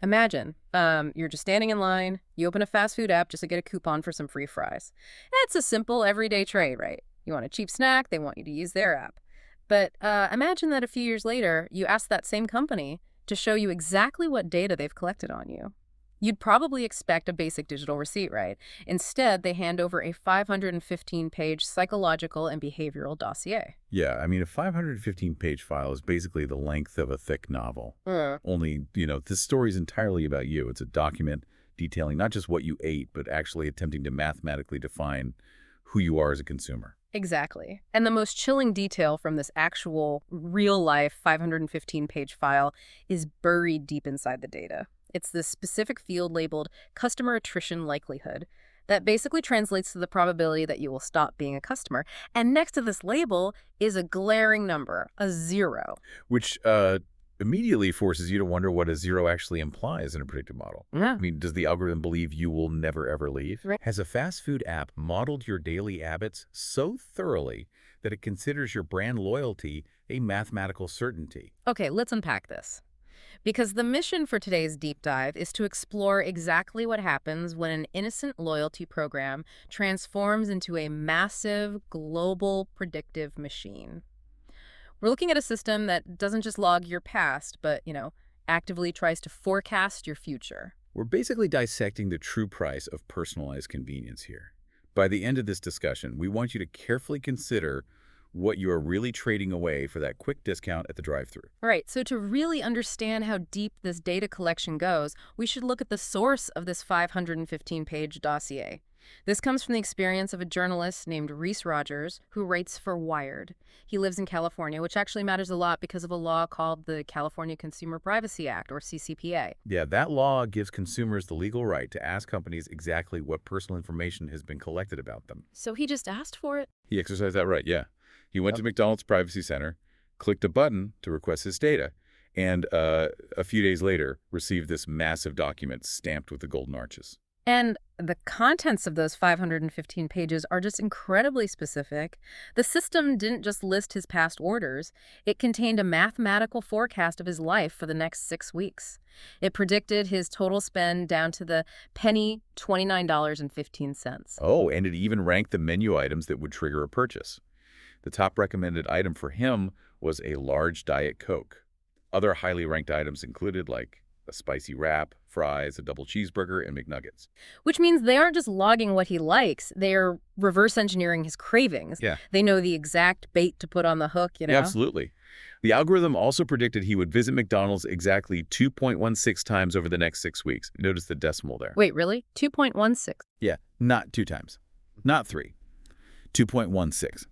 Imagine, you're just standing in line, you open a fast food app just to get a coupon for some free fries. It's a simple everyday trade, right? You want a cheap snack, they want you to use their app. But imagine that a few years later, you ask that same company to show you exactly what data they've collected on you. You'd probably expect a basic digital receipt, right? Instead, they hand over a 515-page psychological and behavioral dossier. Yeah, I mean, a 515-page file is basically the length of a thick novel. Only, this story's entirely about you. It's a document detailing not just what you ate, but actually attempting to mathematically define who you are as a consumer. Exactly. And the most chilling detail from this actual, real-life 515-page file is buried deep inside the data. It's this specific field labeled customer attrition likelihood that basically translates to the probability that you will stop being a customer. And next to this label is a glaring number, a 0. Which immediately forces you to wonder what a 0 actually implies in a predictive model. Yeah. I mean, does the algorithm believe you will never, ever leave? Right. Has a fast food app modeled your daily habits so thoroughly that it considers your brand loyalty a mathematical certainty? Okay, let's unpack this. Because the mission for today's deep dive is to explore exactly what happens when an innocent loyalty program transforms into a massive, global, predictive machine. We're looking at a system that doesn't just log your past, but, actively tries to forecast your future. We're basically dissecting the true price of personalized convenience here. By the end of this discussion, we want you to carefully consider what you are really trading away for that quick discount at the drive-thru. All right, so to really understand how deep this data collection goes, we should look at the source of this 515-page dossier. This comes from the experience of a journalist named Reese Rogers, who writes for Wired. He lives in California, which actually matters a lot because of a law called the California Consumer Privacy Act, or CCPA. Yeah, that law gives consumers the legal right to ask companies exactly what personal information has been collected about them. So he just asked for it? He exercised that right, yeah. He went to McDonald's Privacy Center, clicked a button to request his data, and a few days later received this massive document stamped with the golden arches. And the contents of those 515 pages are just incredibly specific. The system didn't just list his past orders. It contained a mathematical forecast of his life for the next 6 weeks. It predicted his total spend down to the penny $29.15. Oh, and it even ranked the menu items that would trigger a purchase. The top recommended item for him was a large Diet Coke. Other highly ranked items included like a spicy wrap, fries, a double cheeseburger, and McNuggets. Which means they aren't just logging what he likes, they're reverse engineering his cravings. Yeah. They know the exact bait to put on the hook, Yeah, absolutely. The algorithm also predicted he would visit McDonald's exactly 2.16 times over the next 6 weeks. Notice the decimal there. Wait, really? 2.16? Yeah, not 2 times. Not 3. 2.16.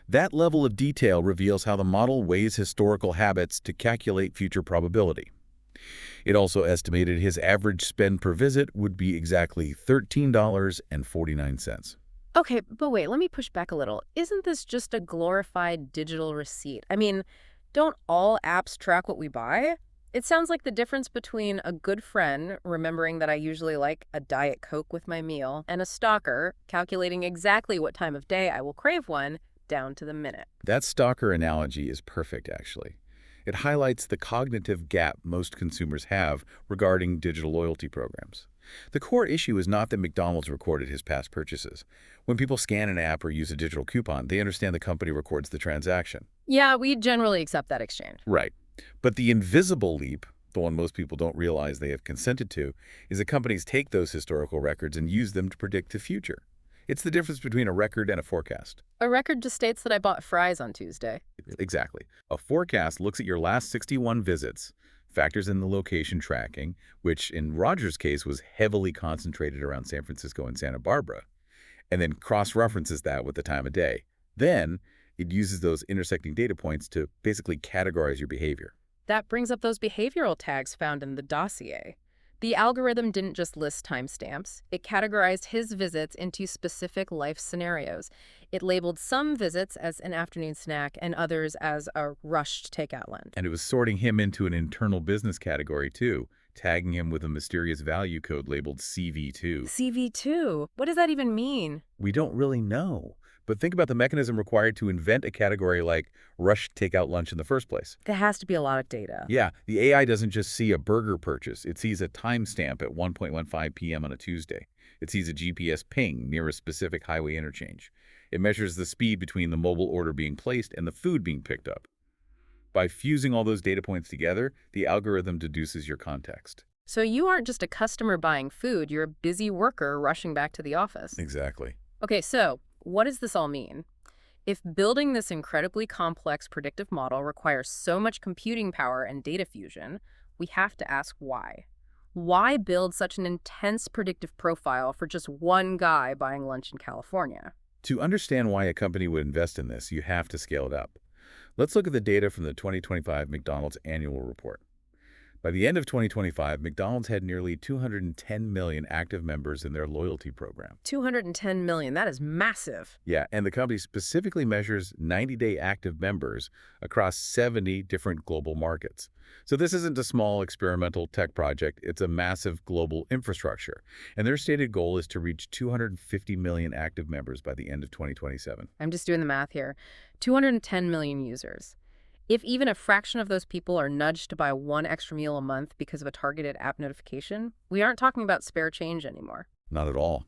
That level of detail reveals how the model weighs historical habits to calculate future probability. It also estimated his average spend per visit would be exactly $13.49. Okay, but wait, let me push back a little. Isn't this just a glorified digital receipt? I mean, don't all apps track what we buy? It sounds like the difference between a good friend remembering that I usually like a Diet Coke with my meal and a stalker calculating exactly what time of day I will crave one down to the minute. That stalker analogy is perfect, actually. It highlights the cognitive gap most consumers have regarding digital loyalty programs. The core issue is not that McDonald's recorded his past purchases. When people scan an app or use a digital coupon, they understand the company records the transaction. Yeah, we generally accept that exchange. Right. But the invisible leap, the one most people don't realize they have consented to, is that companies take those historical records and use them to predict the future. It's the difference between a record and a forecast. A record just states that I bought fries on Tuesday. Exactly. A forecast looks at your last 61 visits, factors in the location tracking, which in Roger's case was heavily concentrated around San Francisco and Santa Barbara, and then cross-references that with the time of day. Then it uses those intersecting data points to basically categorize your behavior. That brings up those behavioral tags found in the dossier. The algorithm didn't just list timestamps. It categorized his visits into specific life scenarios. It labeled some visits as an afternoon snack and others as a rushed takeout lunch. And it was sorting him into an internal business category, too, tagging him with a mysterious value code labeled CV2. CV2? What does that even mean? We don't really know, But think about the mechanism required to invent a category like rush takeout lunch in the first place. There has to be a lot of data. Yeah, the AI doesn't just see a burger purchase. It sees a timestamp at 1:15 p.m. on a Tuesday. It sees a GPS ping near a specific highway interchange. It measures the speed between the mobile order being placed and the food being picked up. By fusing all those data points together, the algorithm deduces your context. So you aren't just a customer buying food, you're a busy worker rushing back to the office. Exactly. Okay, so what does this all mean? If building this incredibly complex predictive model requires so much computing power and data fusion, we have to ask why. Why build such an intense predictive profile for just one guy buying lunch in California? To understand why a company would invest in this, you have to scale it up. Let's look at the data from the 2025 McDonald's annual report. By the end of 2025, McDonald's had nearly 210 million active members in their loyalty program. 210 million, that is massive. Yeah, and the company specifically measures 90-day active members across 70 different global markets. So this isn't a small experimental tech project, it's a massive global infrastructure. And their stated goal is to reach 250 million active members by the end of 2027. I'm just doing the math here. 210 million users. If even a fraction of those people are nudged to buy one extra meal a month because of a targeted app notification, we aren't talking about spare change anymore. Not at all.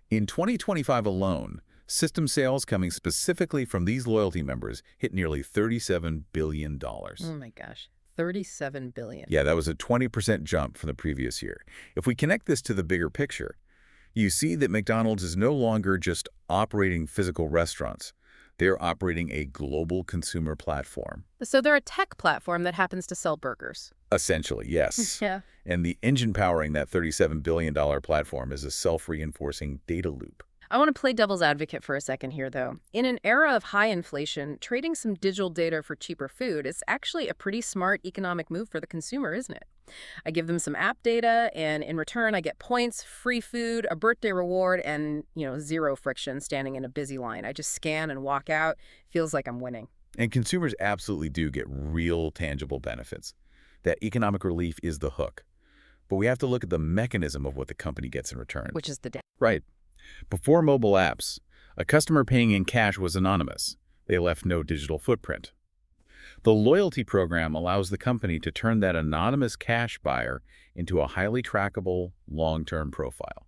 In 2025 alone, system sales coming specifically from these loyalty members hit nearly $37 billion. Oh my gosh, 37 billion. Yeah, that was a 20% jump from the previous year. If we connect this to the bigger picture, you see that McDonald's is no longer just operating physical restaurants. They're operating a global consumer platform. So they're a tech platform that happens to sell burgers. Essentially, yes. Yeah. And the engine powering that $37 billion platform is a self-reinforcing data loop. I want to play devil's advocate for a second here, though. In an era of high inflation, trading some digital data for cheaper food is actually a pretty smart economic move for the consumer, isn't it? I give them some app data, and in return, I get points, free food, a birthday reward, and, zero friction standing in a busy line. I just scan and walk out. Feels like I'm winning. And consumers absolutely do get real, tangible benefits. That economic relief is the hook. But we have to look at the mechanism of what the company gets in return. Which is the data. Right. Before mobile apps, a customer paying in cash was anonymous. They left no digital footprint. The loyalty program allows the company to turn that anonymous cash buyer into a highly trackable, long-term profile.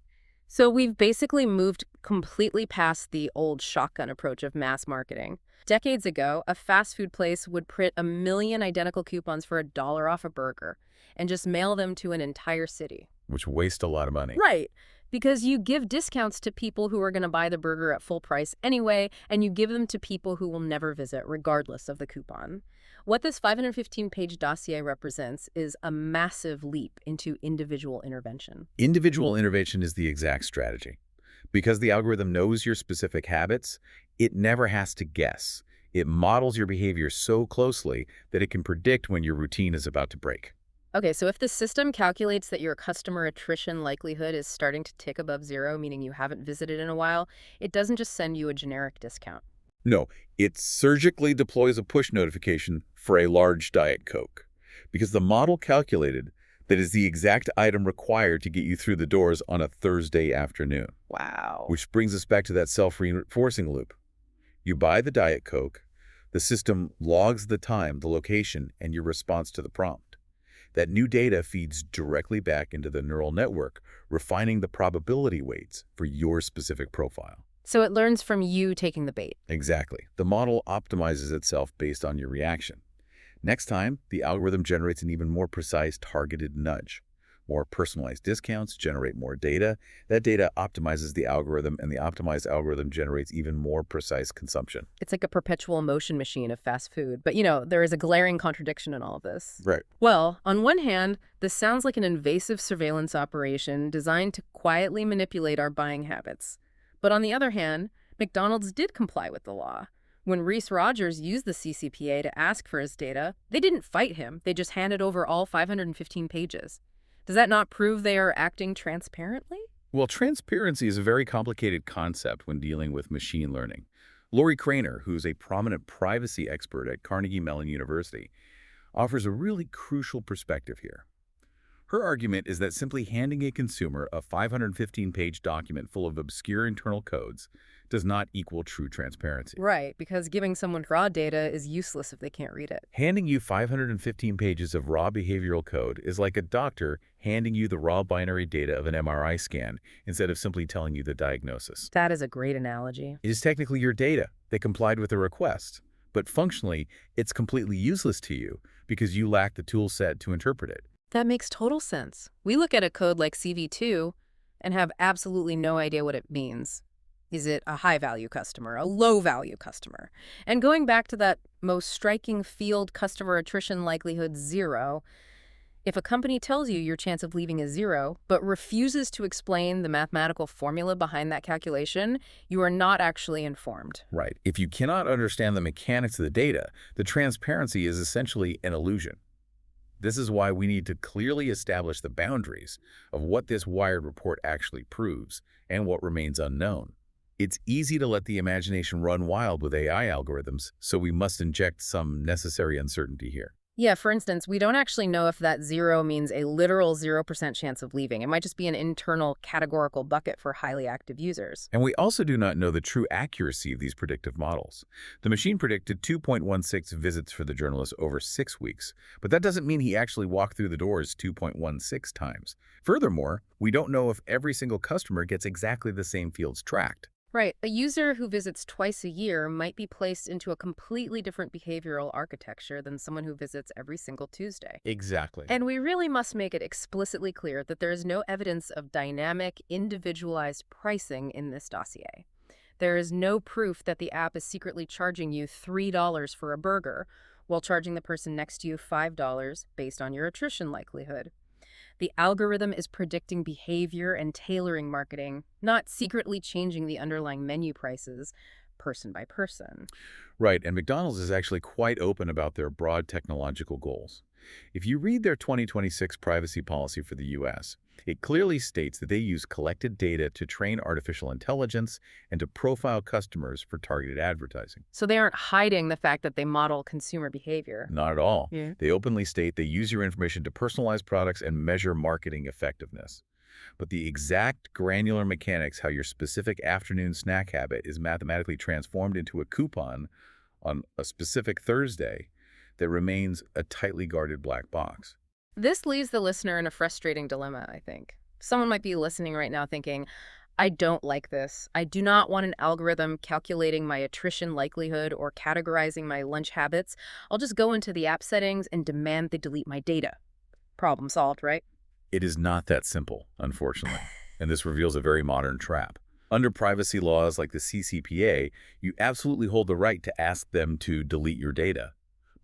So we've basically moved completely past the old shotgun approach of mass marketing. Decades ago, a fast food place would print 1 million identical coupons for $1 off a burger and just mail them to an entire city. Which wastes a lot of money. Right. Because you give discounts to people who are going to buy the burger at full price anyway, and you give them to people who will never visit, regardless of the coupon. What this 515-page dossier represents is a massive leap into individual intervention. Individual intervention is the exact strategy. Because the algorithm knows your specific habits, it never has to guess. It models your behavior so closely that it can predict when your routine is about to break. Okay, so if the system calculates that your customer attrition likelihood is starting to tick above zero, meaning you haven't visited in a while, it doesn't just send you a generic discount. No, it surgically deploys a push notification for a large Diet Coke. Because the model calculated that is the exact item required to get you through the doors on a Thursday afternoon. Wow. Which brings us back to that self-reinforcing loop. You buy the Diet Coke, the system logs the time, the location, and your response to the prompt. That new data feeds directly back into the neural network, refining the probability weights for your specific profile. So it learns from you taking the bait. Exactly. The model optimizes itself based on your reaction. Next time, the algorithm generates an even more precise targeted nudge. More personalized discounts generate more data. That data optimizes the algorithm, and the optimized algorithm generates even more precise consumption. It's like a perpetual motion machine of fast food. But, there is a glaring contradiction in all of this. Right. Well, on one hand, this sounds like an invasive surveillance operation designed to quietly manipulate our buying habits. But on the other hand, McDonald's did comply with the law. When Reese Rogers used the CCPA to ask for his data, they didn't fight him. They just handed over all 515 pages. Does that not prove they are acting transparently? Well, transparency is a very complicated concept when dealing with machine learning. Lori Craner, who's a prominent privacy expert at Carnegie Mellon University, offers a really crucial perspective here. Her argument is that simply handing a consumer a 515-page document full of obscure internal codes does not equal true transparency. Right, because giving someone raw data is useless if they can't read it. Handing you 515 pages of raw behavioral code is like a doctor handing you the raw binary data of an MRI scan instead of simply telling you the diagnosis. That is a great analogy. It is technically your data. They complied with the request. But functionally, it's completely useless to you because you lack the tool set to interpret it. That makes total sense. We look at a code like CV2 and have absolutely no idea what it means. Is it a high-value customer, a low-value customer? And going back to that most striking field, customer attrition likelihood 0, if a company tells you your chance of leaving is 0, but refuses to explain the mathematical formula behind that calculation, you are not actually informed. Right. If you cannot understand the mechanics of the data, the transparency is essentially an illusion. This is why we need to clearly establish the boundaries of what this Wired report actually proves and what remains unknown. It's easy to let the imagination run wild with AI algorithms, so we must inject some necessary uncertainty here. Yeah, for instance, we don't actually know if that 0 means a literal 0% chance of leaving. It might just be an internal categorical bucket for highly active users. And we also do not know the true accuracy of these predictive models. The machine predicted 2.16 visits for the journalist over 6 weeks, but that doesn't mean he actually walked through the doors 2.16 times. Furthermore, we don't know if every single customer gets exactly the same fields tracked. Right. A user who visits twice a year might be placed into a completely different behavioral architecture than someone who visits every single Tuesday. Exactly. And we really must make it explicitly clear that there is no evidence of dynamic, individualized pricing in this dossier. There is no proof that the app is secretly charging you $3 for a burger while charging the person next to you $5 based on your attrition likelihood. The algorithm is predicting behavior and tailoring marketing, not secretly changing the underlying menu prices person by person. Right, and McDonald's is actually quite open about their broad technological goals. If you read their 2026 privacy policy for the U.S., it clearly states that they use collected data to train artificial intelligence and to profile customers for targeted advertising. So they aren't hiding the fact that they model consumer behavior. Not at all. Yeah. They openly state they use your information to personalize products and measure marketing effectiveness. But the exact granular mechanics, how your specific afternoon snack habit is mathematically transformed into a coupon on a specific Thursday, that remains a tightly guarded black box. This leaves the listener in a frustrating dilemma, I think. Someone might be listening right now thinking, I don't like this. I do not want an algorithm calculating my attrition likelihood or categorizing my lunch habits. I'll just go into the app settings and demand they delete my data. Problem solved, right? It is not that simple, unfortunately, and this reveals a very modern trap. Under privacy laws like the CCPA, you absolutely hold the right to ask them to delete your data.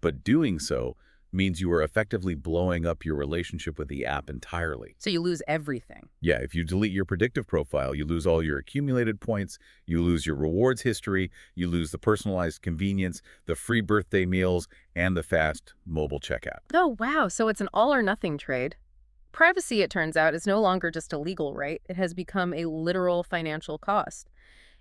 But doing so means you are effectively blowing up your relationship with the app entirely. So you lose everything. Yeah, if you delete your predictive profile, you lose all your accumulated points, you lose your rewards history, you lose the personalized convenience, the free birthday meals, and the fast mobile checkout. Oh, wow. So it's an all-or-nothing trade. Privacy, it turns out, is no longer just a legal right. It has become a literal financial cost.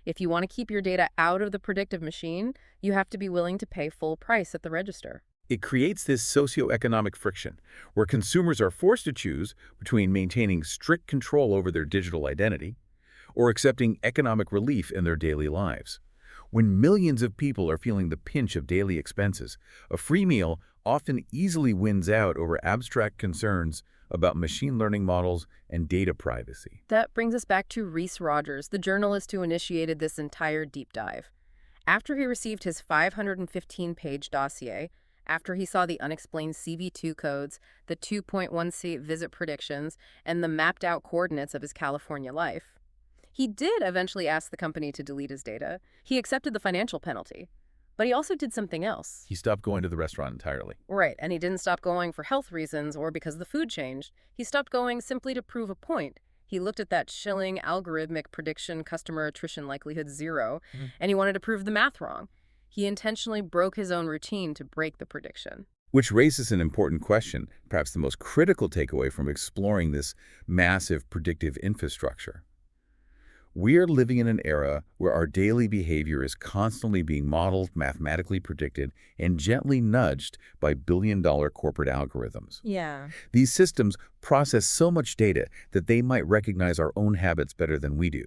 If you want to keep your data out of the predictive machine, you have to be willing to pay full price at the register. It creates this socioeconomic friction where consumers are forced to choose between maintaining strict control over their digital identity or accepting economic relief in their daily lives. When millions of people are feeling the pinch of daily expenses, a free meal often easily wins out over abstract concerns about machine learning models and data privacy. That brings us back to Reese Rogers, the journalist who initiated this entire deep dive. After he received his 515-page dossier, after he saw the unexplained CV2 codes, the 2.18 visit predictions, and the mapped-out coordinates of his California life, he did eventually ask the company to delete his data. He accepted the financial penalty. But he also did something else. He stopped going to the restaurant entirely. Right, and he didn't stop going for health reasons or because the food changed. He stopped going simply to prove a point. He looked at that chilling algorithmic prediction customer attrition likelihood 0, and he wanted to prove the math wrong. He intentionally broke his own routine to break the prediction. Which raises an important question, perhaps the most critical takeaway from exploring this massive predictive infrastructure. We're living in an era where our daily behavior is constantly being modeled, mathematically predicted, and gently nudged by billion-dollar corporate algorithms. Yeah. These systems process so much data that they might recognize our own habits better than we do.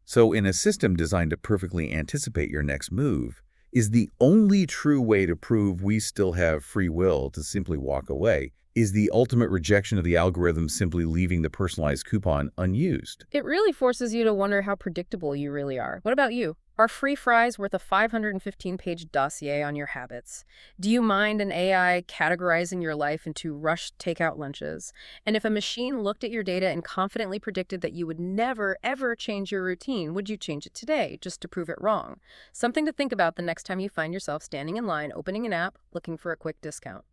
So in a system designed to perfectly anticipate your next move, is the only true way to prove we still have free will to simply walk away? Is the ultimate rejection of the algorithm simply leaving the personalized coupon unused? It really forces you to wonder how predictable you really are. What about you? Are free fries worth a 515-page dossier on your habits? Do you mind an AI categorizing your life into rushed takeout lunches? And if a machine looked at your data and confidently predicted that you would never, ever change your routine, would you change it today just to prove it wrong? Something to think about the next time you find yourself standing in line, opening an app, looking for a quick discount.